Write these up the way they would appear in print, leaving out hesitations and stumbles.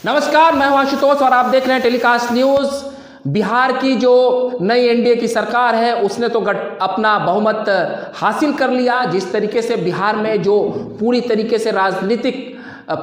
नमस्कार, मैं हूं आशुतोष और आप देख रहे हैं टेलीकास्ट न्यूज। बिहार की जो नई एनडीए की सरकार है उसने तो अपना बहुमत हासिल कर लिया। जिस तरीके से बिहार में जो पूरी तरीके से राजनीतिक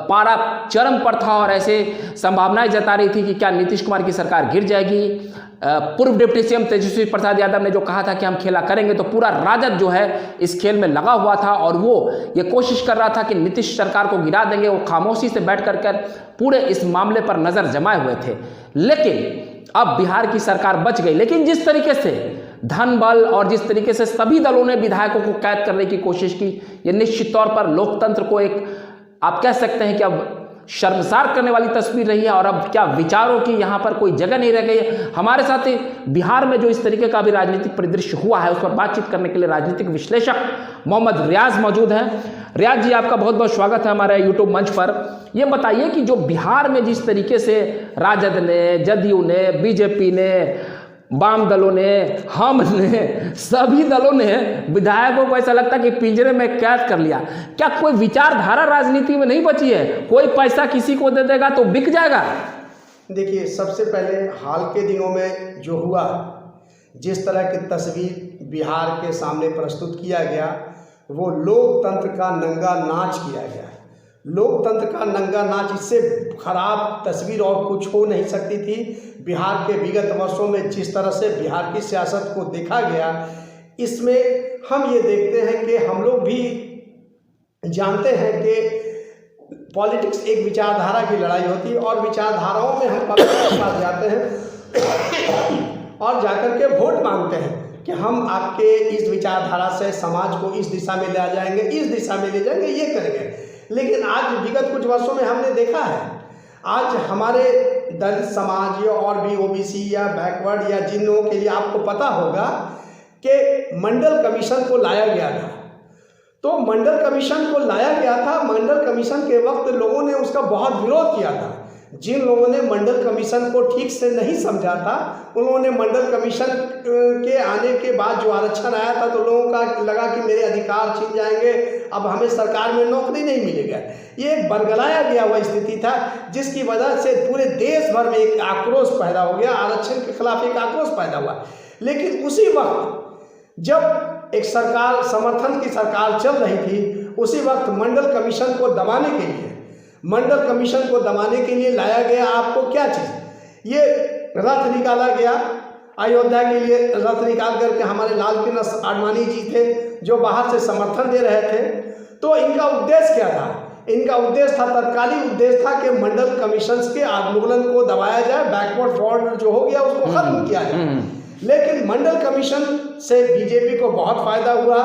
पारा चरम पर था और ऐसे संभावनाएं जता रही थी कि क्या नीतीश कुमार की सरकार गिर जाएगी। पूर्व डिप्टी सीएम तेजस्वी प्रसाद यादव ने जो कहा था कि हम खेला करेंगे, तो पूरा राजद जो है इस खेल में लगा हुआ था और वो ये कोशिश कर रहा था कि नीतीश सरकार को गिरा देंगे। वो खामोशी से बैठ कर पूरे इस मामले पर नजर जमाए हुए थे, लेकिन अब बिहार की सरकार बच गई। लेकिन जिस तरीके से धन बल और जिस तरीके से सभी दलों ने विधायकों को कैद करने की कोशिश की, ये निश्चित तौर पर लोकतंत्र को एक आप कह सकते हैं कि अब शर्मसार करने वाली तस्वीर रही है। और अब क्या विचारों की यहाँ पर कोई जगह नहीं रह गई है। हमारे साथ ही बिहार में जो इस तरीके का भी राजनीतिक परिदृश्य हुआ है उस पर बातचीत करने के लिए राजनीतिक विश्लेषक मोहम्मद रियाज मौजूद हैं। रियाज जी, आपका बहुत बहुत स्वागत है हमारे यूट्यूब मंच पर। ये बताइए कि जो बिहार में जिस तरीके से राजद ने, जदयू ने, बीजेपी ने, वाम दलों ने, हमने, सभी दलों ने विधायकों को ऐसा लगता है कि पिंजरे में कैद कर लिया। क्या कोई विचारधारा राजनीति में नहीं बची है? कोई पैसा किसी को दे देगा तो बिक जाएगा। देखिए, सबसे पहले हाल के दिनों में जो हुआ, जिस तरह की तस्वीर बिहार के सामने प्रस्तुत किया गया, वो लोकतंत्र का नंगा नाच किया गया। लोकतंत्र का नंगा नाच, इससे खराब तस्वीर और कुछ हो नहीं सकती थी। बिहार के विगत वर्षों में जिस तरह से बिहार की सियासत को देखा गया, इसमें हम ये देखते हैं कि हम लोग भी जानते हैं कि पॉलिटिक्स एक विचारधारा की लड़ाई होती है और विचारधाराओं में हम पब्लिक के पास जाते हैं और जाकर के वोट मांगते हैं कि हम आपके इस विचारधारा से समाज को इस दिशा में ले जाएंगे, इस दिशा में ले जाएंगे, ये करेंगे। लेकिन आज विगत कुछ वर्षों में हमने देखा है, आज हमारे दलित समाज या और भी ओबीसी या बैकवर्ड या जिन लोगों के लिए आपको पता होगा कि मंडल कमीशन को लाया गया था। तो मंडल कमीशन को लाया गया था, मंडल कमीशन के वक्त लोगों ने उसका बहुत विरोध किया था। जिन लोगों ने मंडल कमीशन को ठीक से नहीं समझा था, उन्होंने मंडल कमीशन के आने के बाद जो आरक्षण आया था, तो लोगों का लगा कि मेरे अधिकार छिन जाएंगे, अब हमें सरकार में नौकरी नहीं मिलेगा। ये एक बरगलाया गया हुआ स्थिति था, जिसकी वजह से पूरे देश भर में एक आक्रोश पैदा हो गया, आरक्षण के खिलाफ एक आक्रोश पैदा हुआ। लेकिन उसी वक्त जब एक सरकार, समर्थन की सरकार चल रही थी, उसी वक्त मंडल कमीशन को दबाने के लिए लाया गया आपको क्या चीज़, ये रथ निकाला गया अयोध्या के लिए। रथ निकाल करके हमारे लाल कृष्ण आडवाणी जी थे जो बाहर से समर्थन दे रहे थे। तो इनका उद्देश्य क्या था? इनका उद्देश्य था, तत्कालीन उद्देश्य था कि मंडल कमीशन के आंदोलन को दबाया जाए, बैकवर्ड फॉरवर्ड जो हो गया उसको खत्म किया जाए। लेकिन मंडल कमीशन से बीजेपी को बहुत फायदा हुआ।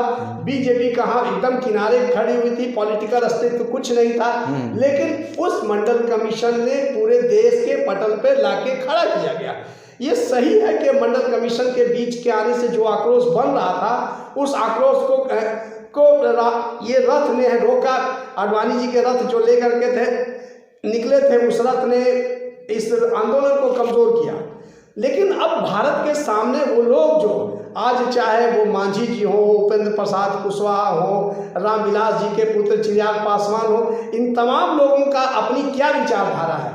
बीजेपी कहाँ एकदम किनारे खड़ी हुई थी, पॉलिटिकल अस्तित्व कुछ नहीं था। लेकिन उस मंडल कमीशन ने पूरे देश के पटल पे लाके खड़ा किया गया। ये सही है कि मंडल कमीशन के बीच के आने से जो आक्रोश बन रहा था, उस आक्रोश को ये रथ ने रोका। आडवाणी जी के रथ जो लेकर के निकले थे, उस रथ ने इस आंदोलन को कमजोर किया। लेकिन अब भारत के सामने वो लोग जो आज, चाहे वो मांझी जी हो, उपेंद्र प्रसाद कुशवाहा हो, रामविलास जी के पुत्र चिराग पासवान हो, इन तमाम लोगों का अपनी क्या विचारधारा है,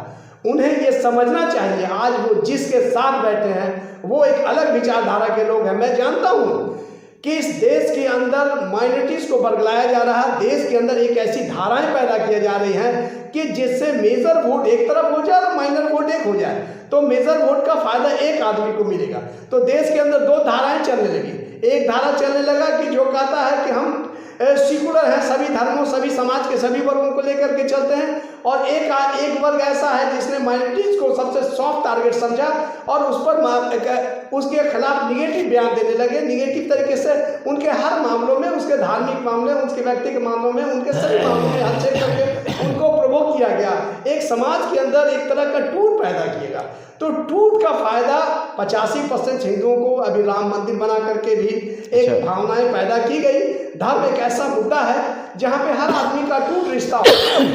उन्हें ये समझना चाहिए। आज वो जिसके साथ बैठे हैं वो एक अलग विचारधारा के लोग हैं। मैं जानता हूँ कि इस देश के अंदर माइनॉरिटीज़ को बरगलाया जा रहा है, देश के अंदर एक ऐसी धाराएं पैदा की जा रही हैं कि जिससे मेजर वोट एक तरफ हो जाए और माइनर वोट एक हो जाए, तो मेजर वोट का फायदा एक आदमी को मिलेगा। तो देश के अंदर दो धाराएं चलने लगी। एक धारा चलने लगा कि जो कहता है कि हम सेकुलर हैं, सभी धर्मों, सभी समाज के सभी वर्गों को लेकर के चलते हैं, और एक वर्ग ऐसा है जिसने माइनॉरिटीज को सबसे सॉफ्ट टारगेट समझा और उस पर उसके खिलाफ निगेटिव बयान देने लगे। निगेटिव तरीके से उनके हर मामलों में, उसके धार्मिक मामले, उसके व्यक्तिगत मामलों में, उनके सभी मामलों में हस्तक्षेप करके उनको प्रोवोक किया गया। एक समाज के अंदर एक तरह का टूट पैदा किएगा। तो टूट का फायदा 85% हिंदुओं को अभी राम मंदिर बना करके भी एक भावनाएं पैदा की गई। धर्म एक ऐसा मुद्दा है जहाँ पे हर आदमी का टूट रिश्ता हो,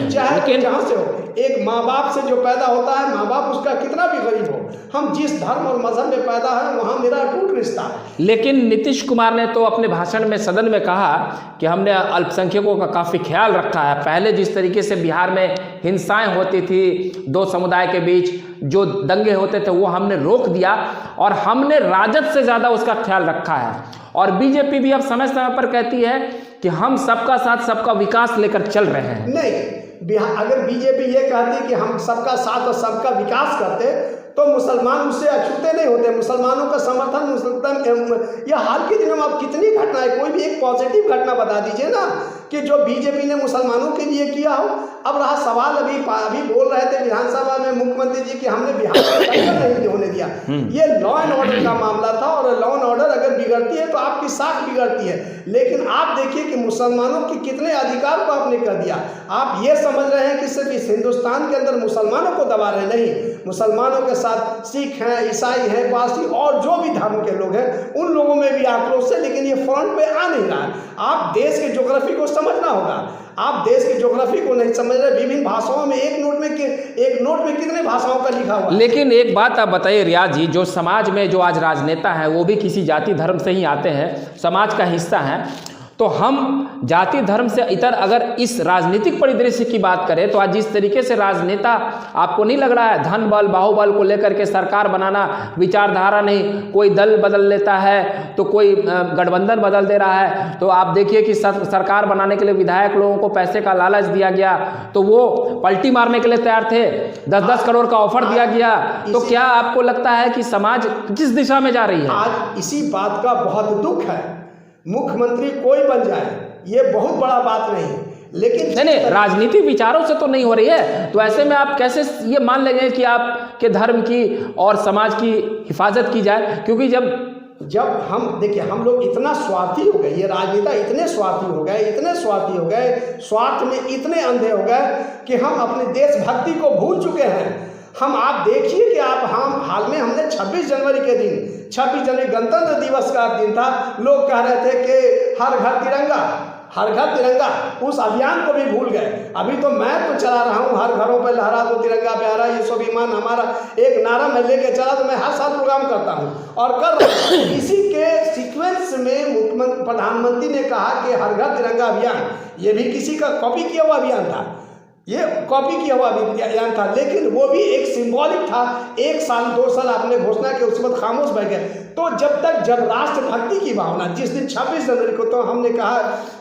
चाहे जहाँ से हो। एक माँ बाप से जो पैदा होता है, माँ बाप उसका कितना भी गरीब हो, हम जिस धर्म और मजहब में पैदा है वहाँ मेरा अटूट रिश्ता है। लेकिन नीतीश कुमार ने तो अपने भाषण में सदन में कहा कि हमने अल्पसंख्यकों का काफ़ी ख्याल रखा है। पहले जिस तरीके से बिहार में हिंसाएं होती थी, दो समुदाय के बीच जो दंगे होते थे, वो हमने रोक दिया और हमने राजद से ज़्यादा उसका ख्याल रखा है। और बीजेपी भी अब समय समय पर कहती है कि हम सबका साथ सबका विकास लेकर चल रहे हैं। नहीं, बिहार अगर बीजेपी ये कहती कि हम सबका साथ और सबका विकास करते तो मुसलमान उससे अछूते नहीं होते। मुसलमानों का समर्थन या हाल के दिनों में आप कितनी घटनाएं, कोई भी एक पॉजिटिव घटना बता दीजिए ना कि जो बीजेपी ने मुसलमानों के लिए किया हो। अब रहा सवाल, अभी बोल रहे थे विधानसभा में मुख्यमंत्री जी कि हमने बिहार में दंगा नहीं होने दिया। ये लॉ एंड ऑर्डर का मामला था और लॉ एंड ऑर्डर अगर बिगड़ती है तो आपकी साख बिगड़ती है। लेकिन आप देखिए कि मुसलमानों के कितने अधिकार को आपने कर दिया। आप ये समझ रहे हैं कि सिर्फ इस हिंदुस्तान के अंदर मुसलमानों को दबा रहे, नहीं, मुसलमानों के साथ सिख हैं, ईसाई हैं, पारसी और जो भी धर्म के लोग हैं उन लोगों में भी आक्रोश है। लेकिन ये फ्रंट पे आ नहीं रहा है। आप देश के ज्योग्राफी को समझना होगा। आप देश की ज्योग्राफी को नहीं समझ रहे। विभिन्न भाषाओं में एक नोट में कितने भाषाओं का लिखा हुआ है। लेकिन एक बात आप बताइए रियाज जी, जो समाज में जो आज राजनेता हैं वो भी किसी जाति धर्म से ही आते हैं, समाज का हिस्सा हैं, तो हम जाति धर्म से इतर अगर इस राजनीतिक परिदृश्य की बात करें तो आज जिस तरीके से राजनेता, आपको नहीं लग रहा है धन बल बाहुबल को लेकर के सरकार बनाना विचारधारा नहीं, कोई दल बदल लेता है तो कोई गठबंधन बदल दे रहा है। तो आप देखिए कि सरकार बनाने के लिए विधायक लोगों को पैसे का लालच दिया गया तो वो पलटी मारने के लिए तैयार थे, 10-10 करोड़ का ऑफर दिया गया। तो क्या आपको लगता है कि समाज किस दिशा में जा रही है? आज इसी बात का बहुत दुख है। मुख्यमंत्री कोई बन जाए ये बहुत बड़ा बात नहीं, लेकिन नहीं, राजनीतिक विचारों से तो नहीं हो रही है। तो ऐसे में आप कैसे ये मान लेंगे कि आपके धर्म की और समाज की हिफाजत की जाए? क्योंकि जब हम देखिए, हम लोग इतना स्वार्थी हो गए, ये राजनेता इतने स्वार्थी हो गए, स्वार्थ में इतने अंधे हो गए कि हम अपने देशभक्ति को भूल चुके हैं। आप देखिए कि हम हाल में हमने 26 जनवरी के दिन, 26 जनवरी गणतंत्र दिवस का दिन था, लोग कह रहे थे कि हर घर तिरंगा, उस अभियान को भी भूल गए। अभी तो मैं तो चला रहा हूँ, हर घरों पर लहरा दो तिरंगा प्यारा, ये स्वाभिमान हमारा, एक नारा मैं लेके चला। तो मैं हर साल प्रोग्राम करता हूँ और कर रहा हूँ। इसी के सीक्वेंस में प्रधानमंत्री ने कहा कि हर घर तिरंगा अभियान, ये भी किसी का कॉपी किया हुआ अभियान था, लेकिन वो भी एक सिंबॉलिक था। 1 साल 2 साल आपने घोषणा की, उस वक्त खामोश बैठ गए। तो जब राष्ट्रभक्ति की भावना, जिस दिन 26 जनवरी को तो हमने कहा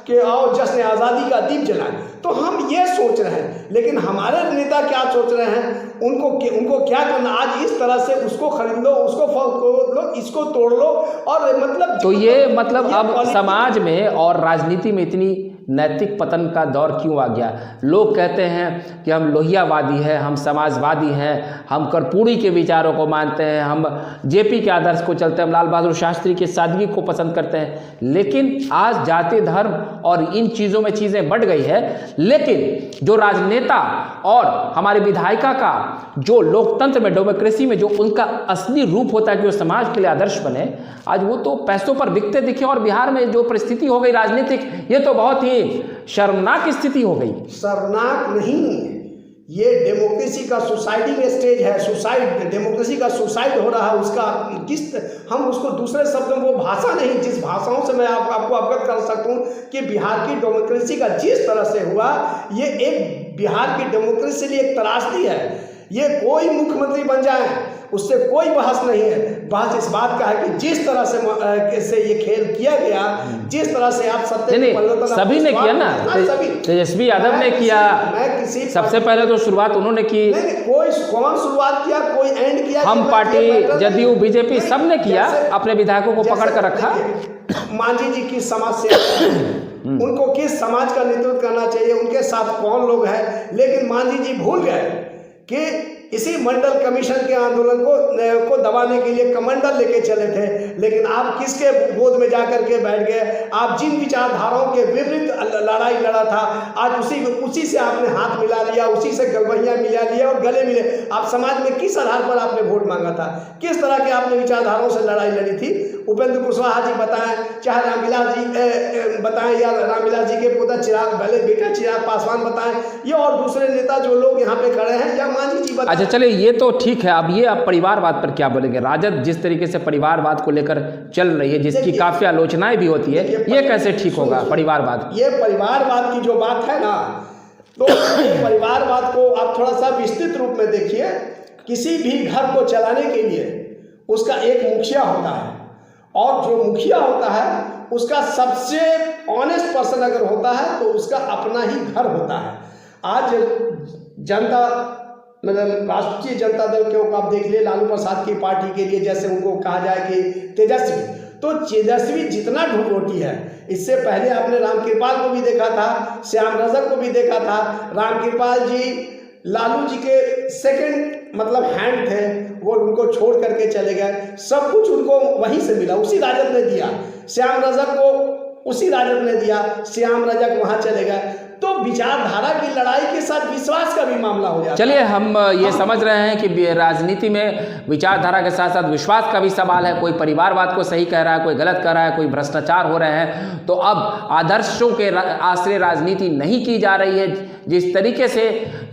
कि आओ जश्न आज़ादी का दीप जलाएं, तो हम ये सोच रहे हैं। लेकिन हमारे नेता क्या सोच रहे हैं, उनको क्या करना, आज इस तरह से उसको खरीद लो, उसको खरीद लो, इसको तोड़ लो, और मतलब तो ये अब समाज में और राजनीति में इतनी नैतिक पतन का दौर क्यों आ गया? लोग कहते हैं कि हम लोहियावादी हैं, हम समाजवादी हैं, हम कर्पूरी के विचारों को मानते हैं, हम जेपी के आदर्श को चलते हैं, हम लाल बहादुर शास्त्री की सादगी को पसंद करते हैं। लेकिन आज जाति धर्म और इन चीज़ों में चीज़ें बढ़ गई है। लेकिन जो राजनेता और हमारे विधायिका का जो लोकतंत्र में, डेमोक्रेसी में जो उनका असली रूप होता है कि वो समाज के लिए आदर्श बने, आज वो तो पैसों पर बिकते दिखे। और बिहार में जो परिस्थिति हो गई राजनीतिक, ये तो बहुत ही शर्मनाक स्थिति हो गई। शर्मनाक नहीं, ये डेमोक्रेसी का सुसाइडिंग स्टेज है। डेमोक्रेसी का सुसाइड हो रहा है। उसका हम उसको दूसरे शब्दों, वो भाषा नहीं, जिस भाषाओं से मैं आपको अवगत कर सकता हूँ कि बिहार की डेमोक्रेसी का जिस तरह से हुआ, ये एक बिहार की डेमोक्रेसी के लिए एक त्रासदी है। ये कोई मुख्यमंत्री बन जाए उससे कोई बहस नहीं है। बहस इस बात का है कि जिस तरह से ये खेल किया गया, जिस तरह से आप सत्य सभी ने किया ना, तेजस्वी यादव ने किया, सबसे पहले तो शुरुआत उन्होंने की। कौन शुरुआत किया, कोई एंड किया? हम पार्टी, जदयू, बीजेपी सब ने किया, अपने विधायकों को पकड़ कर रखा। मांझी जी की समाज से उनको किस समाज का नेतृत्व करना चाहिए, उनके साथ कौन लोग हैं, लेकिन मांझी जी भूल गए कि इसी मंडल कमीशन के आंदोलन को दबाने के लिए कमंडल लेके चले थे, लेकिन आप किसके गोद में जाकर के बैठ गए? आप जिन विचारधाराओं के विरुद्ध लड़ाई लड़ा था, आज उसी से आपने हाथ मिला लिया, उसी से गलबहियाँ मिला लिया और गले मिले। आप समाज में किस आधार पर आपने वोट मांगा था? किस तरह के आपने विचारधाराओं से लड़ाई लड़ी थी? उपेंद्र कुशवाहा जी बताएं, चाहे रामविलास जी बताएं, या रामविलास जी के पोता चिराग पहले बेटा चिराग पासवान बताएं, या और दूसरे नेता जो लोग यहाँ पे खड़े हैं, या मांझी जी बताएं। अच्छा चलिए, ये तो ठीक है। अब ये आप परिवारवाद पर क्या बोलेंगे? राजद जिस तरीके से परिवारवाद को लेकर चल रही है, जिसकी काफी आलोचनाएं भी होती है, ये कैसे ठीक होगा परिवारवाद? ये परिवारवाद की जो बात है ना, तो परिवारवाद को आप थोड़ा सा विस्तृत रूप में देखिए। किसी भी घर को चलाने के लिए उसका एक मुखिया होता है, और जो मुखिया होता है उसका सबसे ऑनेस्ट पर्सन अगर होता है तो उसका अपना ही घर होता है। आज जनता मतलब राष्ट्रीय जनता दल के आप देख लिए, लालू प्रसाद की पार्टी के लिए जैसे उनको कहा जाए कि तेजस्वी, तो तेजस्वी जितना ढूंढोटी है, इससे पहले आपने रामकृपाल को भी देखा था, श्याम रजक को भी देखा था। रामकृपाल जी लालू जी के सेकंड मतलब हैंड थे, वो उनको छोड़ करके चले गए। सब कुछ उनको वहीं से मिला, उसी राजद ने दिया। श्याम रजक को उसी राजद ने दिया, श्याम रजक वहां चले गए। तो विचारधारा की लड़ाई के साथ विश्वास का भी मामला हो जाता है। चलिए, हम ये समझ रहे हैं कि राजनीति में विचारधारा के साथ साथ विश्वास का भी सवाल है। कोई परिवारवाद को सही कह रहा है, कोई गलत कह रहा है, कोई भ्रष्टाचार हो रहे हैं। तो अब आदर्शों के आश्रय राजनीति नहीं की जा रही है। जिस तरीके से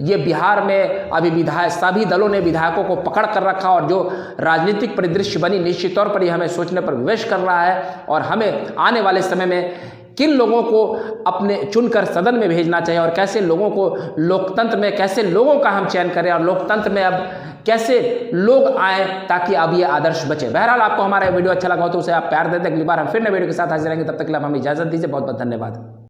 ये बिहार में अभी विधायक सभी दलों ने विधायकों को पकड़ कर रखा, और जो राजनीतिक परिदृश्य बनी, निश्चित तौर पर ये हमें सोचने पर विवश कर रहा है। और हमें आने वाले समय में किन लोगों को अपने चुनकर सदन में भेजना चाहिए, और कैसे लोगों को लोकतंत्र में, कैसे लोगों का हम चयन करें, और लोकतंत्र में अब कैसे लोग आए ताकि अब ये आदर्श बचे। बहरहाल, आपको हमारा वीडियो अच्छा लगा हो तो उसे आप प्यार दे दें। अगली बार हम फिर नए वीडियो के साथ हाजिर रहेंगे। तब तक के लिए हमें इजाजत दीजिए। बहुत बहुत धन्यवाद।